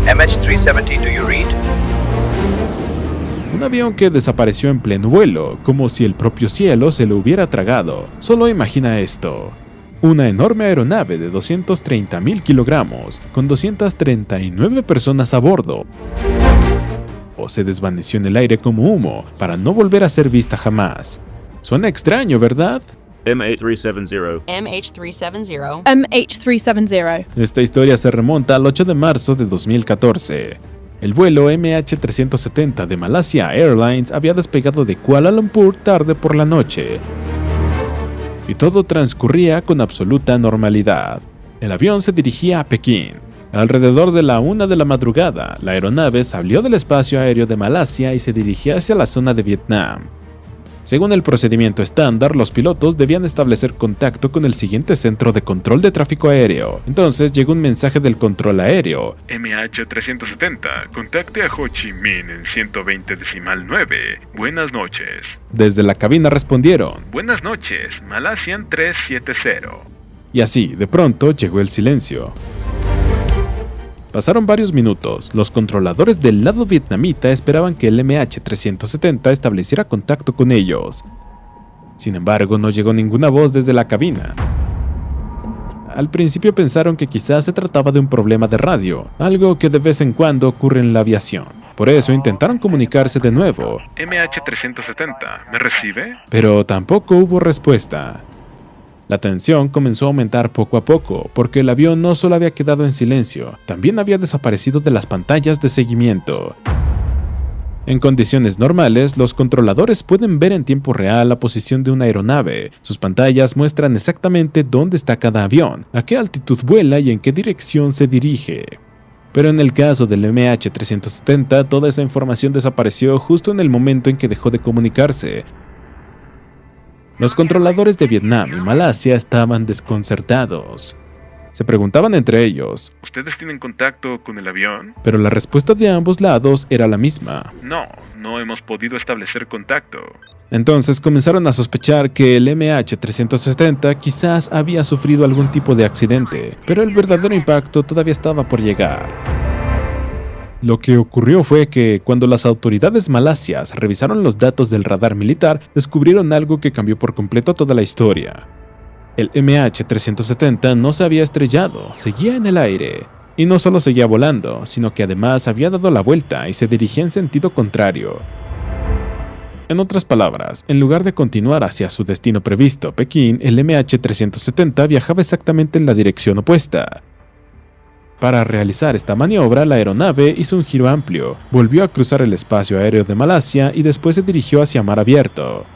MH370, do you read? Un avión que desapareció en pleno vuelo, como si el propio cielo se lo hubiera tragado. Solo imagina esto. Una enorme aeronave de 230.000 kilogramos, con 239 personas a bordo, se desvaneció en el aire como humo, para no volver a ser vista jamás. Suena extraño, ¿verdad? MH370. MH370. MH370. Esta historia se remonta al 8 de marzo de 2014. El vuelo MH370 de Malaysia Airlines había despegado de Kuala Lumpur tarde por la noche, y todo transcurría con absoluta normalidad. El avión se dirigía a Pekín. Alrededor de la 1 de la madrugada, la aeronave salió del espacio aéreo de Malasia y se dirigía hacia la zona de Vietnam. Según el procedimiento estándar, los pilotos debían establecer contacto con el siguiente centro de control de tráfico aéreo. Entonces llegó un mensaje del control aéreo. MH370, contacte a Ho Chi Minh en 120.9. Buenas noches. Desde la cabina respondieron. Buenas noches, Malaysian 370. Y así, de pronto, llegó el silencio. Pasaron varios minutos. Los controladores del lado vietnamita esperaban que el MH370 estableciera contacto con ellos. Sin embargo, no llegó ninguna voz desde la cabina. Al principio pensaron que quizás se trataba de un problema de radio, algo que de vez en cuando ocurre en la aviación. Por eso intentaron comunicarse de nuevo. MH370, ¿me recibe? Pero tampoco hubo respuesta. La tensión comenzó a aumentar poco a poco, porque el avión no solo había quedado en silencio, también había desaparecido de las pantallas de seguimiento. En condiciones normales, los controladores pueden ver en tiempo real la posición de una aeronave. Sus pantallas muestran exactamente dónde está cada avión, a qué altitud vuela y en qué dirección se dirige. Pero en el caso del MH370, toda esa información desapareció justo en el momento en que dejó de comunicarse. Los controladores de Vietnam y Malasia estaban desconcertados. Se preguntaban entre ellos, ¿ustedes tienen contacto con el avión? pero la respuesta de ambos lados era la misma. No hemos podido establecer contacto. Entonces comenzaron a sospechar que el MH370 quizás había sufrido algún tipo de accidente, pero el verdadero impacto todavía estaba por llegar. Lo que ocurrió fue que, cuando las autoridades malasias revisaron los datos del radar militar, descubrieron algo que cambió por completo toda la historia. El MH370 no se había estrellado, seguía en el aire. Y no solo seguía volando, sino que además había dado la vuelta y se dirigía en sentido contrario. En otras palabras, en lugar de continuar hacia su destino previsto, Pekín, el MH370 viajaba exactamente en la dirección opuesta. Para realizar esta maniobra, la aeronave hizo un giro amplio, volvió a cruzar el espacio aéreo de Malasia y después se dirigió hacia mar abierto.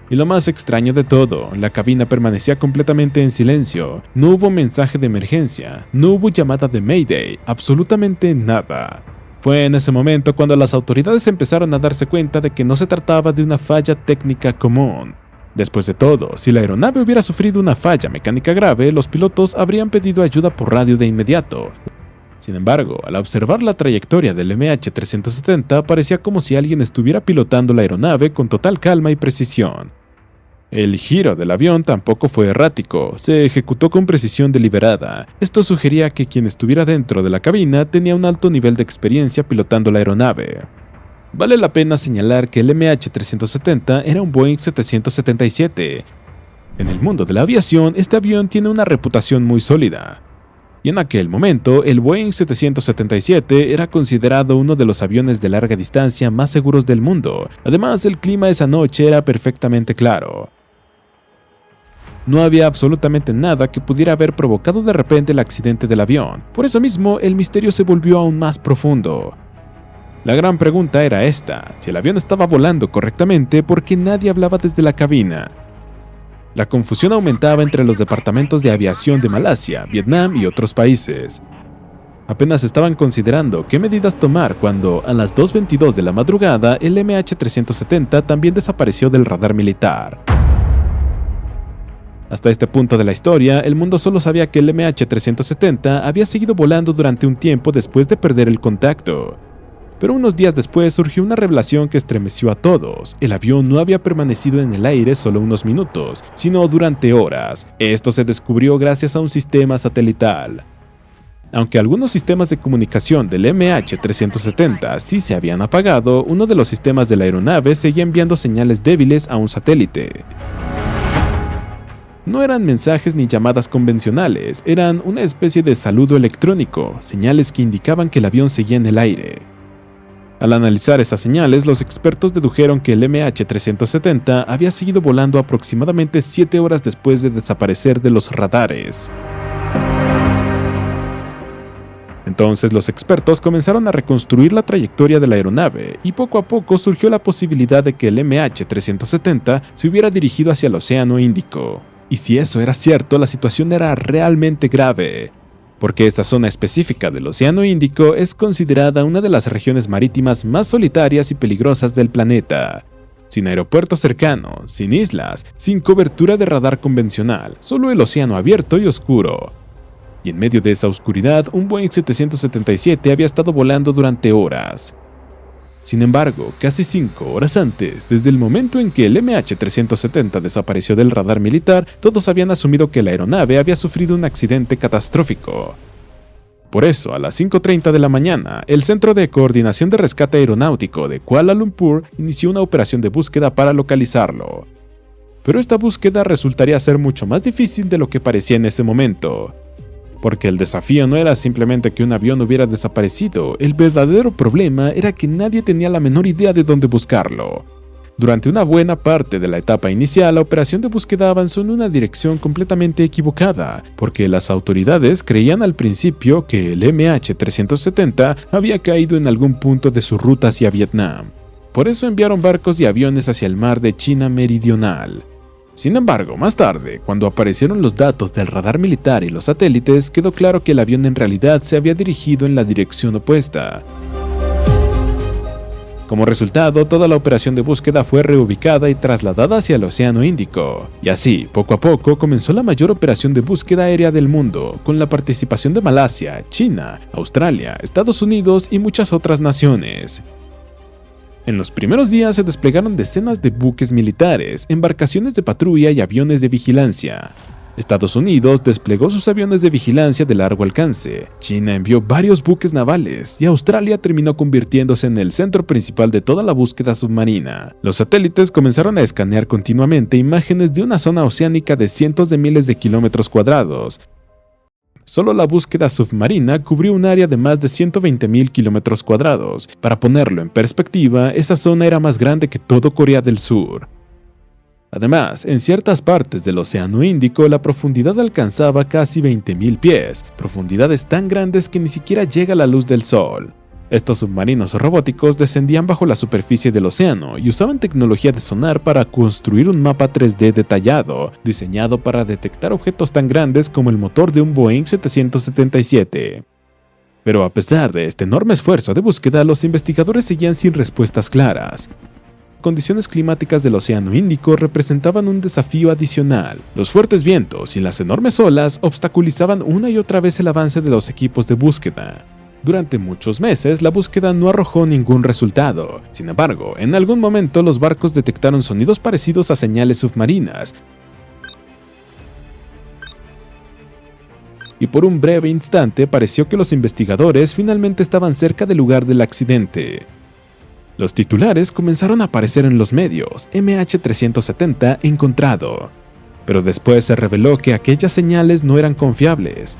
Y lo más extraño de todo, la cabina permanecía completamente en silencio. No hubo mensaje de emergencia, no hubo llamada de Mayday, absolutamente nada. Fue en ese momento cuando las autoridades empezaron a darse cuenta de que no se trataba de una falla técnica común. Después de todo, si la aeronave hubiera sufrido una falla mecánica grave, los pilotos habrían pedido ayuda por radio de inmediato. Sin embargo, al observar la trayectoria del MH370, parecía como si alguien estuviera pilotando la aeronave con total calma y precisión. El giro del avión tampoco fue errático, se ejecutó con precisión deliberada. Esto sugería que quien estuviera dentro de la cabina tenía un alto nivel de experiencia pilotando la aeronave. Vale la pena señalar que el MH370 era un Boeing 777. En el mundo de la aviación, este avión tiene una reputación muy sólida. Y en aquel momento, el Boeing 777 era considerado uno de los aviones de larga distancia más seguros del mundo. Además, el clima esa noche era perfectamente claro. No había absolutamente nada que pudiera haber provocado de repente el accidente del avión. Por eso mismo, el misterio se volvió aún más profundo. La gran pregunta era esta: si el avión estaba volando correctamente, ¿por qué nadie hablaba desde la cabina? La confusión aumentaba entre los departamentos de aviación de Malasia, Vietnam y otros países. Apenas estaban considerando qué medidas tomar cuando, a las 2:22 de la madrugada, el MH370 también desapareció del radar militar. Hasta este punto de la historia, el mundo solo sabía que el MH370 había seguido volando durante un tiempo después de perder el contacto. Pero unos días después surgió una revelación que estremeció a todos. El avión no había permanecido en el aire solo unos minutos, sino durante horas. Esto se descubrió gracias a un sistema satelital. Aunque algunos sistemas de comunicación del MH370 sí se habían apagado, uno de los sistemas de la aeronave seguía enviando señales débiles a un satélite. No eran mensajes ni llamadas convencionales, eran una especie de saludo electrónico, señales que indicaban que el avión seguía en el aire. Al analizar esas señales, los expertos dedujeron que el MH370 había seguido volando aproximadamente 7 horas después de desaparecer de los radares. Entonces los expertos comenzaron a reconstruir la trayectoria de la aeronave y poco a poco surgió la posibilidad de que el MH370 se hubiera dirigido hacia el Océano Índico. Y si eso era cierto, la situación era realmente grave, porque esta zona específica del Océano Índico es considerada una de las regiones marítimas más solitarias y peligrosas del planeta. Sin aeropuertos cercanos, sin islas, sin cobertura de radar convencional, solo el océano abierto y oscuro. Y en medio de esa oscuridad, un Boeing 777 había estado volando durante horas. Sin embargo, casi 5 horas antes, desde el momento en que el MH370 desapareció del radar militar, todos habían asumido que la aeronave había sufrido un accidente catastrófico. Por eso, a las 5:30 de la mañana, el Centro de Coordinación de Rescate Aeronáutico de Kuala Lumpur inició una operación de búsqueda para localizarlo. Pero esta búsqueda resultaría ser mucho más difícil de lo que parecía en ese momento. Porque el desafío no era simplemente que un avión hubiera desaparecido, el verdadero problema era que nadie tenía la menor idea de dónde buscarlo. Durante una buena parte de la etapa inicial, la operación de búsqueda avanzó en una dirección completamente equivocada, porque las autoridades creían al principio que el MH370 había caído en algún punto de su ruta hacia Vietnam. Por eso enviaron barcos y aviones hacia el mar de China Meridional. Sin embargo, más tarde, cuando aparecieron los datos del radar militar y los satélites, quedó claro que el avión en realidad se había dirigido en la dirección opuesta. Como resultado, toda la operación de búsqueda fue reubicada y trasladada hacia el Océano Índico. Y así, poco a poco, comenzó la mayor operación de búsqueda aérea del mundo, con la participación de Malasia, China, Australia, Estados Unidos y muchas otras naciones. En los primeros días se desplegaron decenas de buques militares, embarcaciones de patrulla y aviones de vigilancia. Estados Unidos desplegó sus aviones de vigilancia de largo alcance, China envió varios buques navales y Australia terminó convirtiéndose en el centro principal de toda la búsqueda submarina. Los satélites comenzaron a escanear continuamente imágenes de una zona oceánica de cientos de miles de kilómetros cuadrados. Solo la búsqueda submarina cubrió un área de más de 120.000 kilómetros cuadrados. Para ponerlo en perspectiva, esa zona era más grande que todo Corea del Sur. Además, en ciertas partes del Océano Índico la profundidad alcanzaba casi 20.000 pies, profundidades tan grandes que ni siquiera llega la luz del sol. Estos submarinos robóticos descendían bajo la superficie del océano y usaban tecnología de sonar para construir un mapa 3D detallado, diseñado para detectar objetos tan grandes como el motor de un Boeing 777. Pero a pesar de este enorme esfuerzo de búsqueda, los investigadores seguían sin respuestas claras. Las condiciones climáticas del Océano Índico representaban un desafío adicional. Los fuertes vientos y las enormes olas obstaculizaban una y otra vez el avance de los equipos de búsqueda. Durante muchos meses, la búsqueda no arrojó ningún resultado. Sin embargo, en algún momento los barcos detectaron sonidos parecidos a señales submarinas. Y por un breve instante pareció que los investigadores finalmente estaban cerca del lugar del accidente. Los titulares comenzaron a aparecer en los medios, MH370 encontrado. Pero después se reveló que aquellas señales no eran confiables.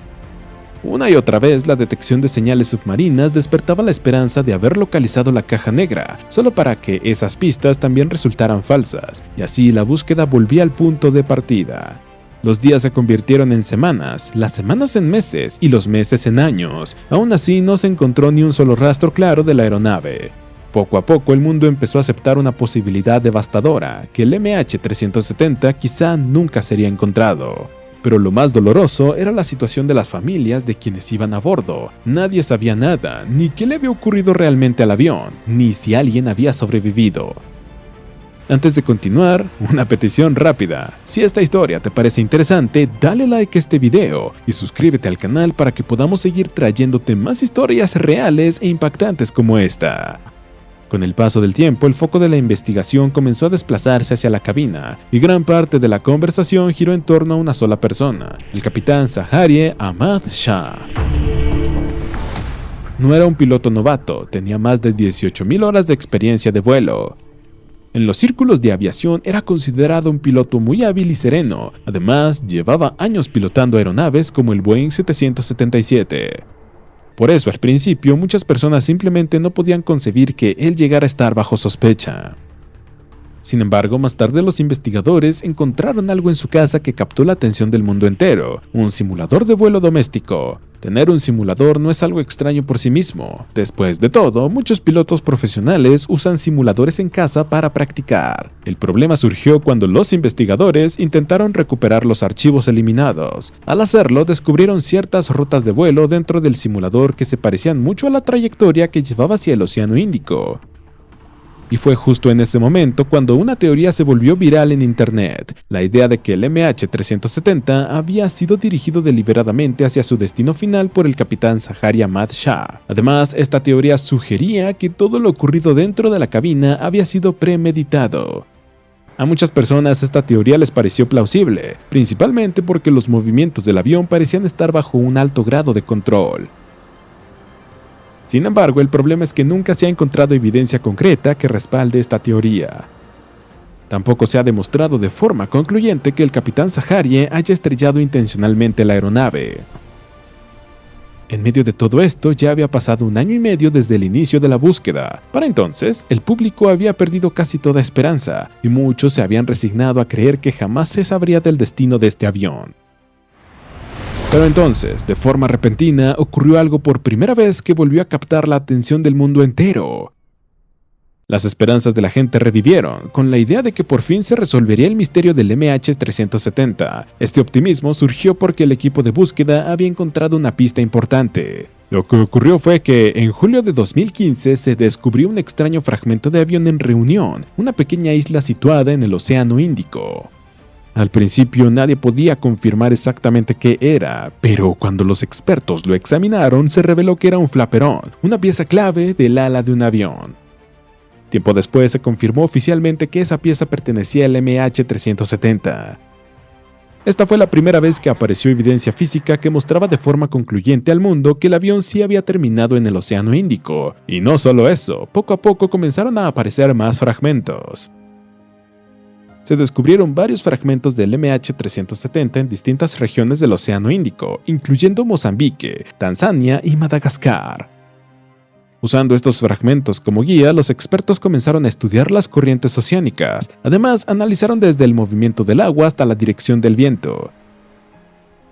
Una y otra vez la detección de señales submarinas despertaba la esperanza de haber localizado la caja negra, solo para que esas pistas también resultaran falsas, y así la búsqueda volvía al punto de partida. Los días se convirtieron en semanas, las semanas en meses y los meses en años. Aún así no se encontró ni un solo rastro claro de la aeronave. Poco a poco el mundo empezó a aceptar una posibilidad devastadora, que el MH370 quizá nunca sería encontrado. Pero lo más doloroso era la situación de las familias de quienes iban a bordo. Nadie sabía nada, ni qué le había ocurrido realmente al avión, ni si alguien había sobrevivido. Antes de continuar, una petición rápida. Si esta historia te parece interesante, dale like a este video y suscríbete al canal para que podamos seguir trayéndote más historias reales e impactantes como esta. Con el paso del tiempo, el foco de la investigación comenzó a desplazarse hacia la cabina, y gran parte de la conversación giró en torno a una sola persona, el capitán Zaharie Ahmad Shah. no era un piloto novato, tenía más de 18.000 horas de experiencia de vuelo. En los círculos de aviación era considerado un piloto muy hábil y sereno, además llevaba años pilotando aeronaves como el Boeing 777. Por eso al principio muchas personas simplemente no podían concebir que él llegara a estar bajo sospecha. Sin embargo, más tarde los investigadores encontraron algo en su casa que captó la atención del mundo entero, un simulador de vuelo doméstico. Tener un simulador no es algo extraño por sí mismo. Después de todo, muchos pilotos profesionales usan simuladores en casa para practicar. El problema surgió cuando los investigadores intentaron recuperar los archivos eliminados. Al hacerlo, descubrieron ciertas rutas de vuelo dentro del simulador que se parecían mucho a la trayectoria que llevaba hacia el Océano Índico. Y fue justo en ese momento cuando una teoría se volvió viral en internet, la idea de que el MH370 había sido dirigido deliberadamente hacia su destino final por el capitán Zaharia Ahmad Shah. Además, esta teoría sugería que todo lo ocurrido dentro de la cabina había sido premeditado. A muchas personas esta teoría les pareció plausible, principalmente porque los movimientos del avión parecían estar bajo un alto grado de control. Sin embargo, el problema es que nunca se ha encontrado evidencia concreta que respalde esta teoría. Tampoco se ha demostrado de forma concluyente que el capitán Zaharia haya estrellado intencionalmente la aeronave. En medio de todo esto, ya había pasado 1 año y medio desde el inicio de la búsqueda. Para entonces, el público había perdido casi toda esperanza, y muchos se habían resignado a creer que jamás se sabría del destino de este avión. Pero entonces, de forma repentina, ocurrió algo por primera vez que volvió a captar la atención del mundo entero. Las esperanzas de la gente revivieron, con la idea de que por fin se resolvería el misterio del MH370. Este optimismo surgió porque el equipo de búsqueda había encontrado una pista importante. Lo que ocurrió fue que, en julio de 2015, se descubrió un extraño fragmento de avión en Reunión, una pequeña isla situada en el Océano Índico. Al principio nadie podía confirmar exactamente qué era, pero cuando los expertos lo examinaron se reveló que era un flaperón, una pieza clave del ala de un avión. Tiempo después se confirmó oficialmente que esa pieza pertenecía al MH370. Esta fue la primera vez que apareció evidencia física que mostraba de forma concluyente al mundo que el avión sí había terminado en el Océano Índico. Y no solo eso, poco a poco comenzaron a aparecer más fragmentos. Se descubrieron varios fragmentos del MH370 en distintas regiones del Océano Índico, incluyendo Mozambique, Tanzania y Madagascar. Usando estos fragmentos como guía, los expertos comenzaron a estudiar las corrientes oceánicas. Además, analizaron desde el movimiento del agua hasta la dirección del viento.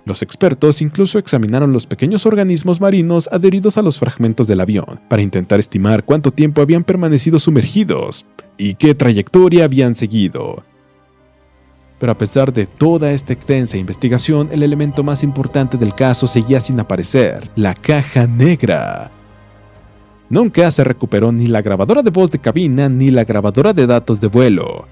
Los expertos incluso examinaron los pequeños organismos marinos adheridos a los fragmentos del avión, para intentar estimar cuánto tiempo habían permanecido sumergidos y qué trayectoria habían seguido. Pero a pesar de toda esta extensa investigación, el elemento más importante del caso seguía sin aparecer: la caja negra. Nunca se recuperó ni la grabadora de voz de cabina ni la grabadora de datos de vuelo.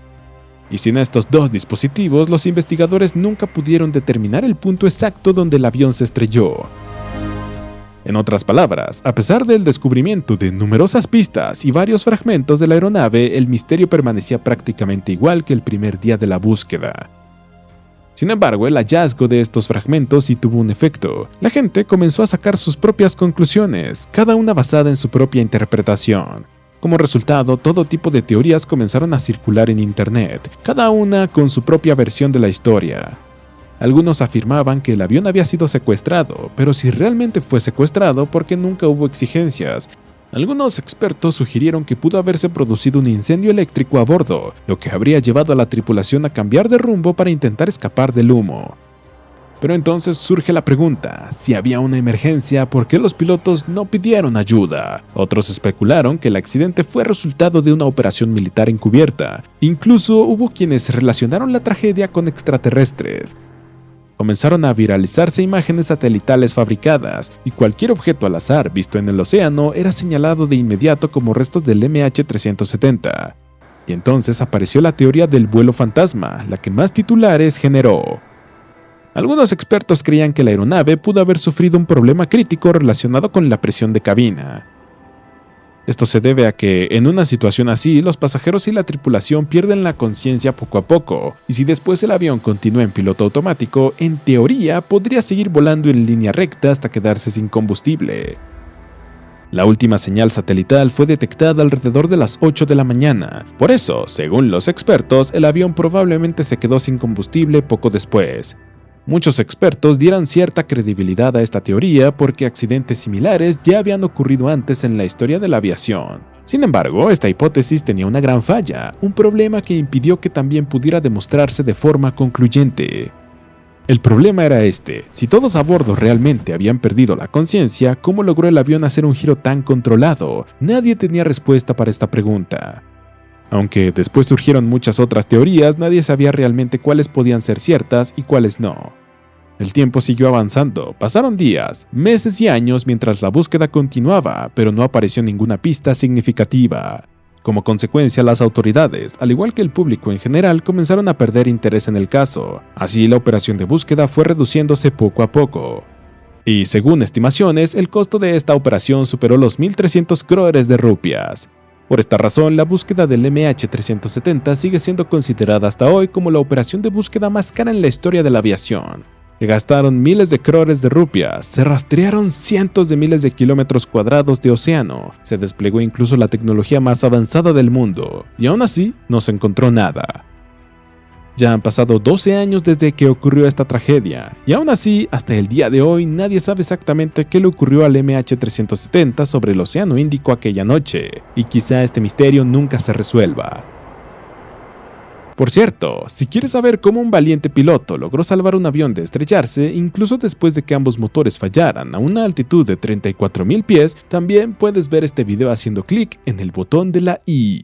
Y sin estos dos dispositivos, los investigadores nunca pudieron determinar el punto exacto donde el avión se estrelló. En otras palabras, a pesar del descubrimiento de numerosas pistas y varios fragmentos de la aeronave, el misterio permanecía prácticamente igual que el primer día de la búsqueda. Sin embargo, el hallazgo de estos fragmentos sí tuvo un efecto. La gente comenzó a sacar sus propias conclusiones, cada una basada en su propia interpretación. Como resultado, todo tipo de teorías comenzaron a circular en internet, cada una con su propia versión de la historia. Algunos afirmaban que el avión había sido secuestrado, pero si realmente fue secuestrado, ¿por qué nunca hubo exigencias? Algunos expertos sugirieron que pudo haberse producido un incendio eléctrico a bordo, lo que habría llevado a la tripulación a cambiar de rumbo para intentar escapar del humo. Pero entonces surge la pregunta: si había una emergencia, ¿por qué los pilotos no pidieron ayuda? Otros especularon que el accidente fue resultado de una operación militar encubierta. Incluso hubo quienes relacionaron la tragedia con extraterrestres. Comenzaron a viralizarse imágenes satelitales fabricadas, y cualquier objeto al azar visto en el océano era señalado de inmediato como restos del MH370. Y entonces apareció la teoría del vuelo fantasma, la que más titulares generó. Algunos expertos creían que la aeronave pudo haber sufrido un problema crítico relacionado con la presión de cabina. Esto se debe a que, en una situación así, los pasajeros y la tripulación pierden la conciencia poco a poco, y si después el avión continúa en piloto automático, en teoría podría seguir volando en línea recta hasta quedarse sin combustible. La última señal satelital fue detectada alrededor de las 8 de la mañana. Por eso, según los expertos, el avión probablemente se quedó sin combustible poco después. Muchos expertos dieron cierta credibilidad a esta teoría porque accidentes similares ya habían ocurrido antes en la historia de la aviación. Sin embargo, esta hipótesis tenía una gran falla, un problema que impidió que también pudiera demostrarse de forma concluyente. El problema era este: si todos a bordo realmente habían perdido la conciencia, ¿cómo logró el avión hacer un giro tan controlado? Nadie tenía respuesta para esta pregunta. Aunque después surgieron muchas otras teorías, nadie sabía realmente cuáles podían ser ciertas y cuáles no. El tiempo siguió avanzando, pasaron días, meses y años mientras la búsqueda continuaba, pero no apareció ninguna pista significativa. Como consecuencia, las autoridades, al igual que el público en general, comenzaron a perder interés en el caso. Así, la operación de búsqueda fue reduciéndose poco a poco. Y según estimaciones, el costo de esta operación superó los 1.300 crores de rupias. Por esta razón, la búsqueda del MH370 sigue siendo considerada hasta hoy como la operación de búsqueda más cara en la historia de la aviación. Se gastaron miles de crores de rupias, se rastrearon cientos de miles de kilómetros cuadrados de océano, se desplegó incluso la tecnología más avanzada del mundo, y aún así no se encontró nada. Ya han pasado 12 años desde que ocurrió esta tragedia, y aún así, hasta el día de hoy, nadie sabe exactamente qué le ocurrió al MH370 sobre el Océano Índico aquella noche, y quizá este misterio nunca se resuelva. Por cierto, si quieres saber cómo un valiente piloto logró salvar un avión de estrellarse, incluso después de que ambos motores fallaran a una altitud de 34.000 pies, también puedes ver este video haciendo clic en el botón de la i.